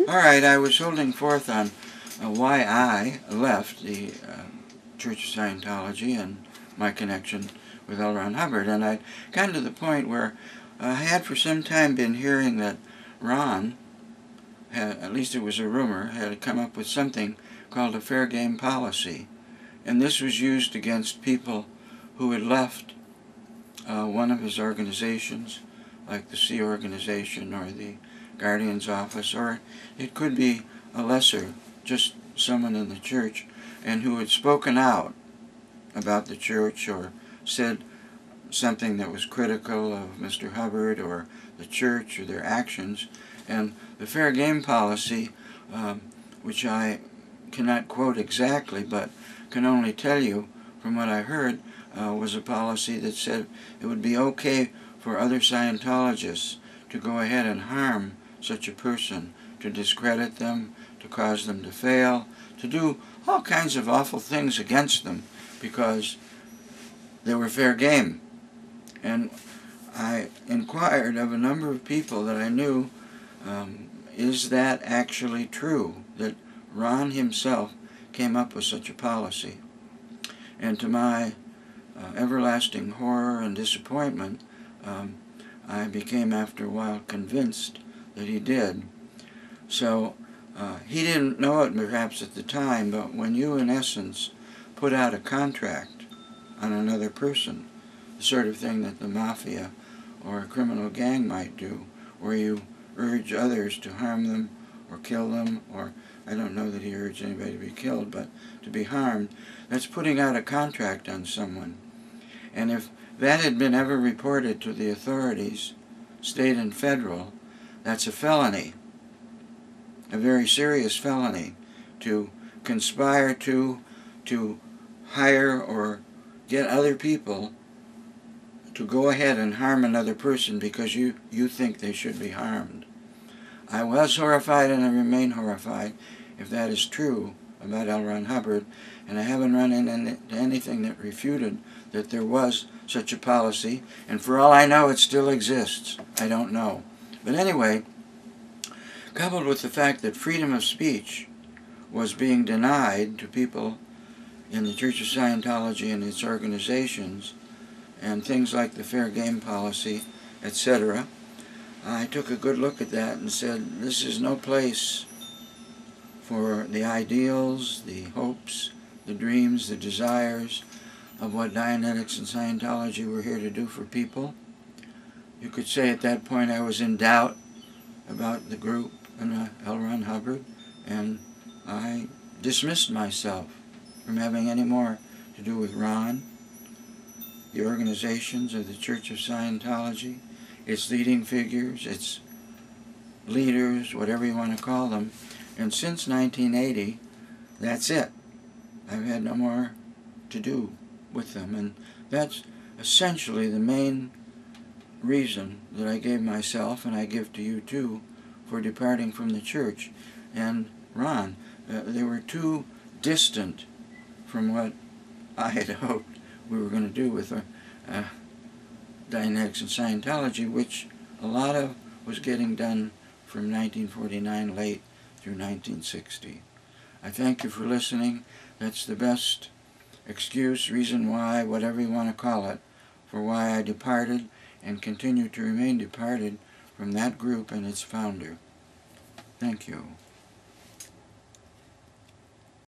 All right, I was holding forth on why I left the Church of Scientology and my connection with L. Ron Hubbard, and I'd gotten to the point where I had for some time been hearing that Ron, at least it was a rumor, had come up with something called a fair game policy, and this was used against people who had left one of his organizations, like the Sea Organization or the Guardian's Office, or it could be a lesser, just someone in the church, and who had spoken out about the church or said something that was critical of Mr. Hubbard or the church or their actions. And the fair game policy, which I cannot quote exactly, but can only tell you from what I heard, was a policy that said it would be okay for other Scientologists to go ahead and harm such a person, to discredit them, to cause them to fail, to do all kinds of awful things against them because they were fair game. And I inquired of a number of people that I knew, is that actually true, that Ron himself came up with such a policy? And to my everlasting horror and disappointment, I became after a while convinced that he did. So he didn't know it perhaps at the time, but when you in essence put out a contract on another person, the sort of thing that the mafia or a criminal gang might do, where you urge others to harm them or kill them, or I don't know that he urged anybody to be killed, but to be harmed, that's putting out a contract on someone. And if that had been ever reported to the authorities, state and federal, that's a felony, a very serious felony, to conspire to hire or get other people to go ahead and harm another person because you think they should be harmed. I was horrified and I remain horrified if that is true about L. Ron Hubbard, and I haven't run into anything that refuted that there was such a policy, and for all I know it still exists. I don't know. But anyway, coupled with the fact that freedom of speech was being denied to people in the Church of Scientology and its organizations, and things like the fair game policy, etc., I took a good look at that and said, this is no place for the ideals, the hopes, the dreams, the desires of what Dianetics and Scientology were here to do for people. You could say at that point I was in doubt about the group and L. Ron Hubbard, and I dismissed myself from having any more to do with Ron, the organizations of the Church of Scientology, its leading figures, its leaders, whatever you want to call them. And since 1980, that's it. I've had no more to do with them. And that's essentially the main reason that I gave myself, and I give to you too, for departing from the church. And Ron, they were too distant from what I had hoped we were going to do with Dianetics and Scientology, which a lot of was getting done from 1949 late through 1960. I thank you for listening. That's the best excuse, reason why, whatever you want to call it, for why I departed and continue to remain departed from that group and its founder. Thank you.